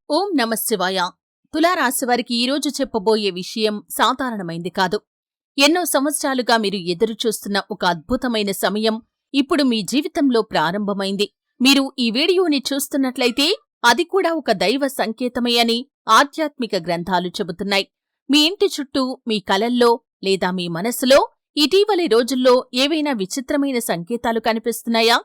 ఓం నమఃశివాయ. తులారాశివారికి ఈరోజు చెప్పబోయే విషయం సాధారణమైంది కాదు. ఎన్నో సంవత్సరాలుగా మీరు ఎదురుచూస్తున్న ఒక అద్భుతమైన సమయం ఇప్పుడు మీ జీవితంలో ప్రారంభమైంది. మీరు ఈ వీడియోని చూస్తున్నట్లయితే అది కూడా ఒక దైవ సంకేతమే అని ఆధ్యాత్మిక గ్రంథాలు చెబుతున్నాయి. మీ ఇంటి చుట్టూ, మీ కలల్లో లేదా మీ మనసులో ఇటీవలి రోజుల్లో ఏవైనా విచిత్రమైన సంకేతాలు కనిపిస్తున్నాయా?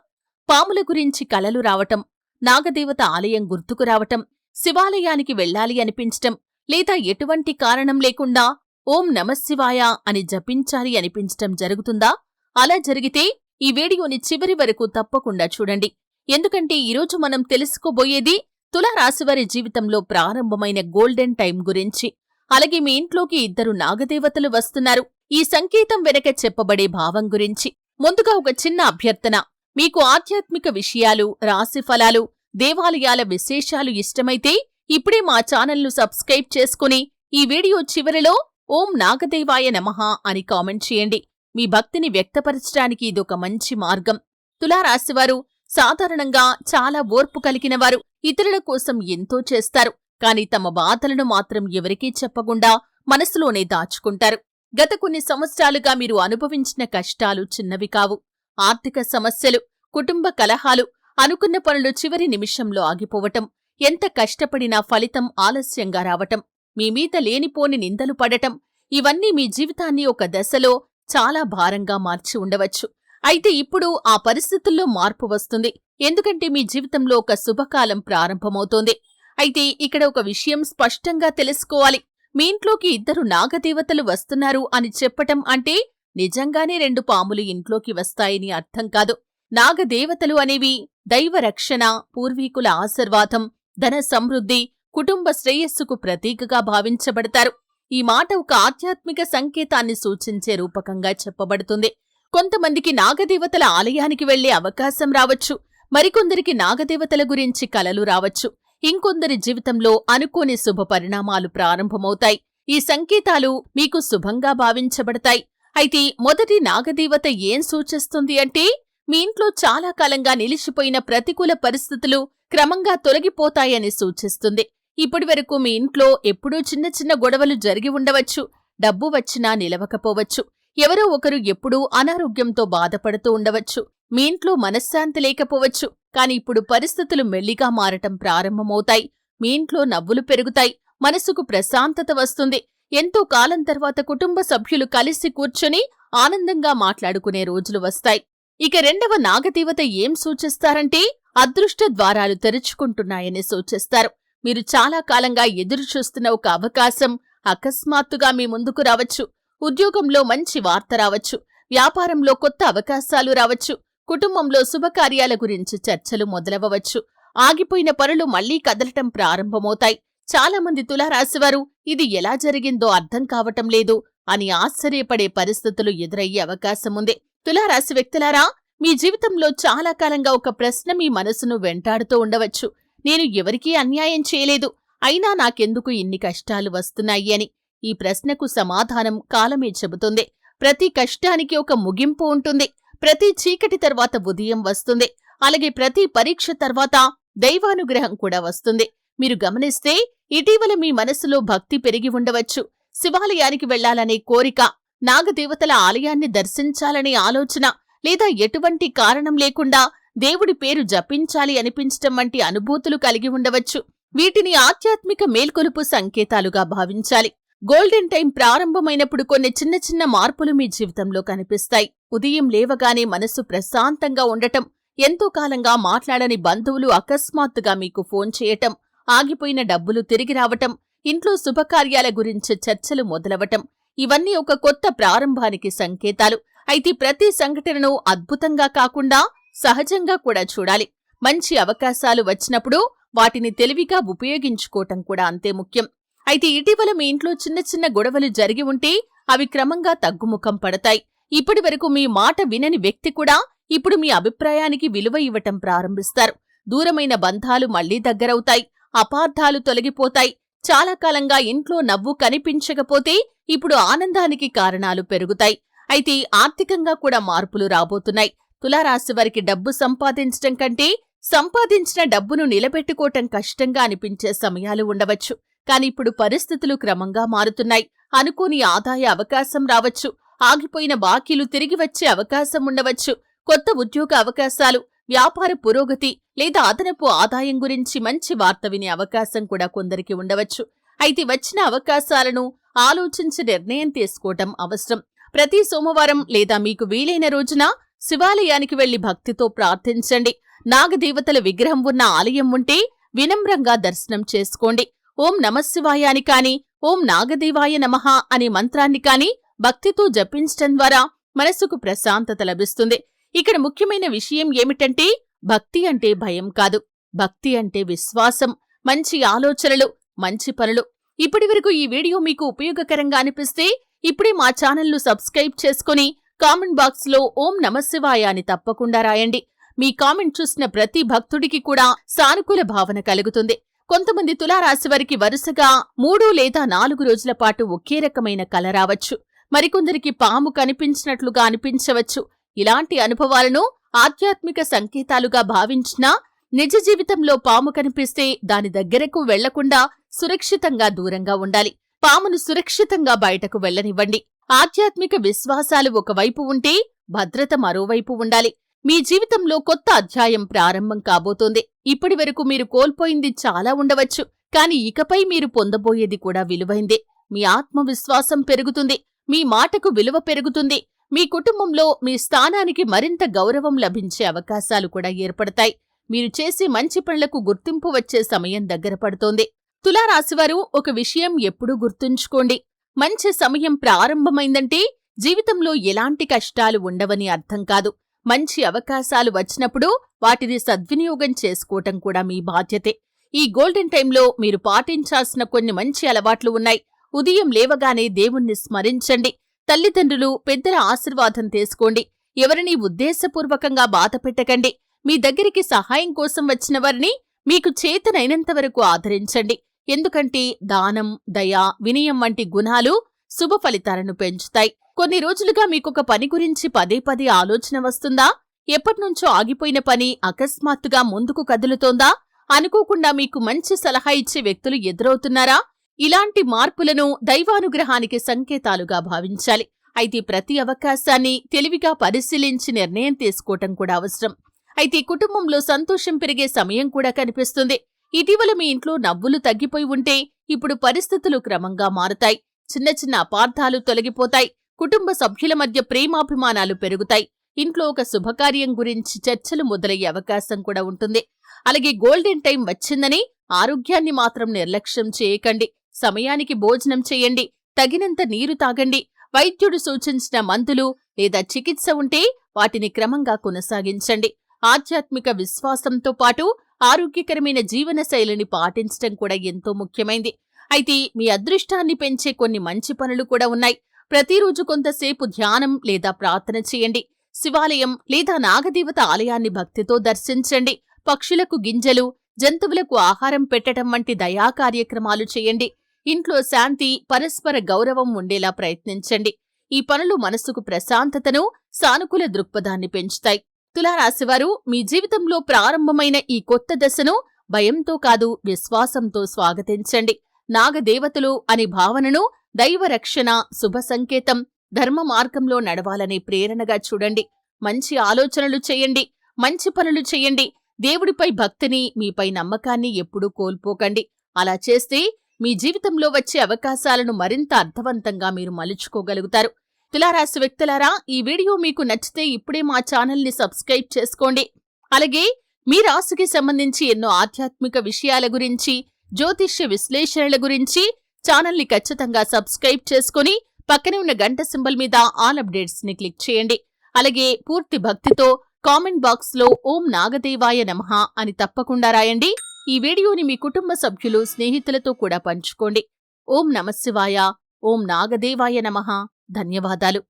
పాముల గురించి కలలు రావటం, నాగదేవత ఆలయం గుర్తుకు రావటం, శివాలయానికి వెళ్ళాలి అనిపించటం, లేదా ఎటువంటి కారణం లేకుండా ఓం నమఃశివాయ అని జపించాలి అనిపించటం జరుగుతుందా? అలా జరిగితే ఈ వీడియోని చివరి వరకు తప్పకుండా చూడండి. ఎందుకంటే ఈరోజు మనం తెలుసుకోబోయేది తులారాశివారి జీవితంలో ప్రారంభమైన గోల్డెన్ టైం గురించి. అలాగే మీ ఇంట్లోకి 2 నాగదేవతలు వస్తున్నారు. ఈ సంకేతం వెనక చెప్పబడే భావం గురించి. ముందుగా ఒక చిన్న అభ్యర్థన. మీకు ఆధ్యాత్మిక విషయాలు, రాశిఫలాలు, దేవాలయాల విశేషాలు ఇష్టమైతే ఇప్పుడే మా ఛానల్ను సబ్స్క్రైబ్ చేసుకుని ఈ వీడియో చివరిలో ఓం నాగదేవాయ నమః అని కామెంట్ చేయండి. మీ భక్తిని వ్యక్తపరచడానికి ఇదొక మంచి మార్గం. తులారాశివారు సాధారణంగా చాలా ఓర్పు కలిగినవారు. ఇతరుల కోసం ఎంతో చేస్తారు. కాని తమ బాధలను మాత్రం ఎవరికీ చెప్పకుండా మనసులోనే దాచుకుంటారు. గత కొన్ని సంవత్సరాలుగా మీరు అనుభవించిన కష్టాలు చిన్నవి కావు. ఆర్థిక సమస్యలు, కుటుంబ కలహాలు, అనుకున్న పనులు చివరి నిమిషంలో ఆగిపోవటం, ఎంత కష్టపడినా ఫలితం ఆలస్యంగా రావటం, మీమీద లేనిపోని నిందలు పడటం, ఇవన్నీ మీ జీవితాన్ని ఒక దశలో చాలా భారంగా మార్చి ఉండవచ్చు. అయితే ఇప్పుడు ఆ పరిస్థితుల్లో మార్పు వస్తుంది. ఎందుకంటే మీ జీవితంలో ఒక శుభకాలం ప్రారంభమవుతోంది. అయితే ఇక్కడ ఒక విషయం స్పష్టంగా తెలుసుకోవాలి. మీ ఇంట్లోకి 2 నాగదేవతలు వస్తున్నారు అని చెప్పటం అంటే నిజంగానే 2 పాములు ఇంట్లోకి వస్తాయని అర్థం కాదు. నాగదేవతలు అనేవి దైవ రక్షణ, పూర్వీకుల ఆశీర్వాదం, ధన సమృద్ధి, కుటుంబ శ్రేయస్సుకు ప్రతీకగా భావించబడతారు. ఈ మాట ఒక ఆధ్యాత్మిక సంకేతాన్ని సూచించే రూపకంగా చెప్పబడుతుంది. కొంతమందికి నాగదేవతల ఆలయానికి వెళ్లే అవకాశం రావచ్చు. మరికొందరికి నాగదేవతల గురించి కలలు రావచ్చు. ఇంకొందరి జీవితంలో అనుకోని శుభ పరిణామాలు ప్రారంభమవుతాయి. ఈ సంకేతాలు మీకు శుభంగా భావించబడతాయి. అయితే మొదటి నాగదేవత ఏం సూచిస్తుంది అంటే మీ ఇంట్లో చాలా కాలంగా నిలిచిపోయిన ప్రతికూల పరిస్థితులు క్రమంగా తొలగిపోతాయని సూచిస్తుంది. ఇప్పటివరకు మీ ఇంట్లో ఎప్పుడూ చిన్న చిన్న గొడవలు జరిగి ఉండవచ్చు. డబ్బు వచ్చినా నిలవకపోవచ్చు. ఎవరో ఒకరు ఎప్పుడూ అనారోగ్యంతో బాధపడుతూ ఉండవచ్చు. మీ ఇంట్లో మనశ్శాంతి లేకపోవచ్చు. కాని ఇప్పుడు పరిస్థితులు మెల్లిగా మారటం ప్రారంభమవుతాయి. మీ ఇంట్లో నవ్వులు పెరుగుతాయి. మనసుకు ప్రశాంతత వస్తుంది. ఎంతో కాలం తర్వాత కుటుంబ సభ్యులు కలిసి కూర్చొని ఆనందంగా మాట్లాడుకునే రోజులు వస్తాయి. ఇక 2వ నాగదేవత ఏం సూచిస్తారంటే అదృష్ట ద్వారాలు తెరుచుకుంటున్నాయని సూచిస్తారు. మీరు చాలా కాలంగా ఎదురుచూస్తున్న ఒక అవకాశం అకస్మాత్తుగా మీ ముందుకు రావచ్చు. ఉద్యోగంలో మంచి వార్త రావచ్చు. వ్యాపారంలో కొత్త అవకాశాలు రావచ్చు. కుటుంబంలో శుభకార్యాల గురించి చర్చలు మొదలవ్వచ్చు. ఆగిపోయిన పనులు మళ్లీ కదలటం ప్రారంభమవుతాయి. చాలామంది తులారాశివారు ఇది ఎలా జరిగిందో అర్థం కావటం లేదు అని ఆశ్చర్యపడే పరిస్థితులు ఎదురయ్యే అవకాశముంది. తులారాశి వ్యక్తులారా, మీ జీవితంలో చాలా కాలంగా ఒక ప్రశ్న మీ మనసును వెంటాడుతూ ఉండవచ్చు. నేను ఎవరికీ అన్యాయం చేయలేదు, అయినా నాకెందుకు ఇన్ని కష్టాలు వస్తున్నాయి అని. ఈ ప్రశ్నకు సమాధానం కాలమే చెబుతుంది. ప్రతి కష్టానికి ఒక ముగింపు ఉంటుంది. ప్రతి చీకటి తర్వాత ఉదయం వస్తుంది. అలాగే ప్రతి పరీక్ష తర్వాత దైవానుగ్రహం కూడా వస్తుంది. మీరు గమనిస్తే ఇటీవల మీ మనసులో భక్తి పెరిగి ఉండవచ్చు. శివాలయానికి వెళ్లాలనే కోరిక, నాగదేవతల ఆలయాన్ని దర్శించాలనే ఆలోచన, లేదా ఎటువంటి కారణం లేకుండా దేవుడి పేరు జపించాలి అనిపించటం వంటి అనుభూతులు కలిగి ఉండవచ్చు. వీటిని ఆధ్యాత్మిక మేల్కొలుపు సంకేతాలుగా భావించాలి. గోల్డెన్ టైం ప్రారంభమైనప్పుడు కొన్ని చిన్న చిన్న మార్పులు మీ జీవితంలో కనిపిస్తాయి. ఉదయం లేవగానే మనసు ప్రశాంతంగా ఉండటం, ఎంతో కాలంగా మాట్లాడని బంధువులు అకస్మాత్తుగా మీకు ఫోన్ చేయటం, ఆగిపోయిన డబ్బులు తిరిగి రావటం, ఇంట్లో శుభకార్యాల గురించి చర్చలు మొదలవటం, ఇవన్నీ ఒక కొత్త ప్రారంభానికి సంకేతాలు. అయితే ప్రతి సంఘటనను అద్భుతంగా కాకుండా సహజంగా కూడా చూడాలి. మంచి అవకాశాలు వచ్చినప్పుడు వాటిని తెలివిగా ఉపయోగించుకోవటం కూడా అంతే ముఖ్యం. అయితే ఇటీవల మీ ఇంట్లో చిన్న చిన్న గొడవలు జరిగి ఉంటే అవి క్రమంగా తగ్గుముఖం పడతాయి. ఇప్పటివరకు మీ మాట వినని వ్యక్తి కూడా ఇప్పుడు మీ అభిప్రాయానికి విలువ ఇవ్వటం ప్రారంభిస్తారు. దూరమైన బంధాలు మళ్లీ దగ్గరవుతాయి. అపార్థాలు తొలగిపోతాయి. చాలా కాలంగా ఇంట్లో నవ్వు కనిపించకపోతే ఇప్పుడు ఆనందానికి కారణాలు పెరుగుతాయి. అయితే ఆర్థికంగా కూడా మార్పులు రాబోతున్నాయి. తులారాశివారికి డబ్బు సంపాదించటం కంటే సంపాదించిన డబ్బును నిలబెట్టుకోవటం కష్టంగా అనిపించే సమయాలు ఉండవచ్చు. కాని ఇప్పుడు పరిస్థితులు క్రమంగా మారుతున్నాయి. అనుకోని ఆదాయ అవకాశం రావచ్చు. ఆగిపోయిన బాకీలు తిరిగి వచ్చే అవకాశం ఉండవచ్చు. కొత్త ఉద్యోగ అవకాశాలు, వ్యాపార పురోగతి లేదా అదనపు ఆదాయం గురించి మంచి వార్త వినే అవకాశం కూడా కొందరికి ఉండవచ్చు. అయితే వచ్చిన అవకాశాలను ఆలోచించి నిర్ణయం తీసుకోవటం అవసరం. ప్రతి సోమవారం లేదా మీకు వీలైన రోజున శివాలయానికి వెళ్లి భక్తితో ప్రార్థించండి. నాగదేవతల విగ్రహం ఉన్న ఆలయం ఉంటే వినమ్రంగా దర్శనం చేసుకోండి. ఓం నమఃశివాయ అని కాని, ఓం నాగదేవాయ నమః అనే మంత్రాన్ని కాని భక్తితో జపించటం ద్వారా మనసుకు ప్రశాంతత లభిస్తుంది. ఇక్కడ ముఖ్యమైన విషయం ఏమిటంటే, భక్తి అంటే భయం కాదు. భక్తి అంటే విశ్వాసం, మంచి ఆలోచనలు, మంచి పనులు. ఇప్పటివరకు ఈ వీడియో మీకు ఉపయోగకరంగా అనిపిస్తే ఇప్పుడే మా ఛానల్ను సబ్స్క్రైబ్ చేసుకుని కామెంట్ బాక్స్లో ఓం నమఃశివాయ అని తప్పకుండా రాయండి. మీ కామెంట్ చూసిన ప్రతి భక్తుడికి కూడా సానుకూల భావన కలుగుతుంది. కొంతమంది తులారాశి వారికి వరుసగా 3 లేదా 4 రోజుల పాటు ఒకే రకమైన కల రావచ్చు. మరికొందరికి పాము కనిపించినట్లుగా అనిపించవచ్చు. ఇలాంటి అనుభవాలను ఆధ్యాత్మిక సంకేతాలుగా భావించినా నిజ జీవితంలో పాము కనిపిస్తే దాని దగ్గరకు వెళ్లకుండా సురక్షితంగా దూరంగా ఉండాలి. పామును సురక్షితంగా బయటకు వెళ్లనివ్వండి. ఆధ్యాత్మిక విశ్వాసాలు ఒకవైపు ఉంటే భద్రత మరోవైపు ఉండాలి. మీ జీవితంలో కొత్త అధ్యాయం ప్రారంభం కాబోతోంది. ఇప్పటివరకు మీరు కోల్పోయింది చాలా ఉండవచ్చు. కాని ఇకపై మీరు పొందబోయేది కూడా విలువైందే. మీ ఆత్మవిశ్వాసం పెరుగుతుంది. మీ మాటకు విలువ పెరుగుతుంది. మీ కుటుంబంలో మీ స్థానానికి మరింత గౌరవం లభించే అవకాశాలు కూడా ఏర్పడతాయి. మీరు చేసే మంచి పనులకు గుర్తింపు వచ్చే సమయం దగ్గర పడుతోంది. తులారాశివారు ఒక విషయం ఎప్పుడూ గుర్తుంచుకోండి. మంచి సమయం ప్రారంభమైందంటే జీవితంలో ఎలాంటి కష్టాలు ఉండవని అర్థం కాదు. మంచి అవకాశాలు వచ్చినప్పుడు వాటిని సద్వినియోగం చేసుకోవటం కూడా మీ బాధ్యతే. ఈ గోల్డెన్ టైంలో మీరు పాటించాల్సిన కొన్ని మంచి అలవాట్లు ఉన్నాయి. ఉదయం లేవగానే దేవుణ్ణి స్మరించండి. తల్లిదండ్రులు, పెద్దల ఆశీర్వాదం తీసుకోండి. ఎవరినీ ఉద్దేశపూర్వకంగా బాధపెట్టకండి. మీ దగ్గరికి సహాయం కోసం వచ్చిన వారిని మీకు చేతనైనంతవరకు ఆదరించండి. ఎందుకంటే దానం, దయ, వినయం వంటి గుణాలు శుభ ఫలితాలను పెంచుతాయి. కొన్ని రోజులుగా మీకొక పని గురించి పదే పదే ఆలోచన వస్తుందా? ఎప్పటినుంచో ఆగిపోయిన పని అకస్మాత్తుగా ముందుకు కదులుతోందా? అనుకోకుండా మీకు మంచి సలహా ఇచ్చే వ్యక్తులు ఎదురవుతున్నారా? ఇలాంటి మార్పులను దైవానుగ్రహానికి సంకేతాలుగా భావించాలి. అయితే ప్రతి అవకాశాన్ని తెలివిగా పరిశీలించి నిర్ణయం తీసుకోవటం కూడా అవసరం. అయితే కుటుంబంలో సంతోషం పెరిగే సమయం కూడా కనిపిస్తుంది. ఇటీవల మీ ఇంట్లో నవ్వులు తగ్గిపోయి ఉంటే ఇప్పుడు పరిస్థితులు క్రమంగా మారుతాయి. చిన్న చిన్న అపార్థాలు తొలగిపోతాయి. కుటుంబ సభ్యుల మధ్య ప్రేమాభిమానాలు పెరుగుతాయి. ఇంట్లో ఒక శుభకార్యం గురించి చర్చలు మొదలయ్యే అవకాశం కూడా ఉంటుంది. అలాగే గోల్డెన్ టైం వచ్చిందని ఆరోగ్యాన్ని మాత్రం నిర్లక్ష్యం చేయకండి. సమయానికి భోజనం చేయండి. తగినంత నీరు తాగండి. వైద్యుడు సూచించిన మందులు లేదా చికిత్స ఉంటే వాటిని క్రమంగా కొనసాగించండి. ఆధ్యాత్మిక విశ్వాసంతో పాటు ఆరోగ్యకరమైన జీవన శైలిని పాటించడం కూడా ఎంతో ముఖ్యమైంది. అయితే మీ అదృష్టాన్ని పెంచే కొన్ని మంచి పనులు కూడా ఉన్నాయి. ప్రతిరోజు కొంతసేపు ధ్యానం లేదా ప్రార్థన చేయండి. శివాలయం లేదా నాగదేవత ఆలయాన్ని భక్తితో దర్శించండి. పక్షులకు గింజలు, జంతువులకు ఆహారం పెట్టడం వంటి దయా కార్యక్రమాలు చేయండి. ఇంట్లో శాంతి, పరస్పర గౌరవం ఉండేలా ప్రయత్నించండి. ఈ పనులు మనసుకు ప్రశాంతతను, సానుకూల దృక్పథాన్ని పెంచుతాయి. తులారాశివారు మీ జీవితంలో ప్రారంభమైన ఈ కొత్త దశను భయంతో కాదు, విశ్వాసంతో స్వాగతించండి. నాగదేవతలు అనే భావనను దైవరక్షణ, శుభ సంకేతం, ధర్మ మార్గంలో నడవాలనే ప్రేరణగా చూడండి. మంచి ఆలోచనలు చేయండి. మంచి పనులు చేయండి. దేవుడిపై భక్తిని, మీపై నమ్మకాన్ని ఎప్పుడూ కోల్పోకండి. అలా చేస్తే మీ జీవితంలో వచ్చే అవకాశాలను మరింత అర్థవంతంగా మీరు మలుచుకోగలుగుతారు. తులారాశి వ్యక్తులారా, ఈ వీడియో మీకు నచ్చితే ఇప్పుడే మా ఛానల్ని సబ్స్క్రైబ్ చేసుకోండి. అలాగే మీ రాశికి సంబంధించి ఎన్నో ఆధ్యాత్మిక విషయాల గురించి, జ్యోతిష్య విశ్లేషణల గురించి ఛానల్ని ఖచ్చితంగా సబ్స్క్రైబ్ చేసుకుని పక్కనే ఉన్న గంట సింబల్ మీద ఆల్ అప్డేట్స్ ని క్లిక్ చేయండి. అలాగే పూర్తి భక్తితో కామెంట్ బాక్స్ లో ఓం నాగదేవాయ నమః అని తప్పకుండా రాయండి. ఈ వీడియోని మీ కుటుంబ సభ్యులు, స్నేహితులతో కూడా పంచుకోండి. ఓం నమఃశివాయ, ఓం నాగదేవాయ నమః. ధన్యవాదాలు.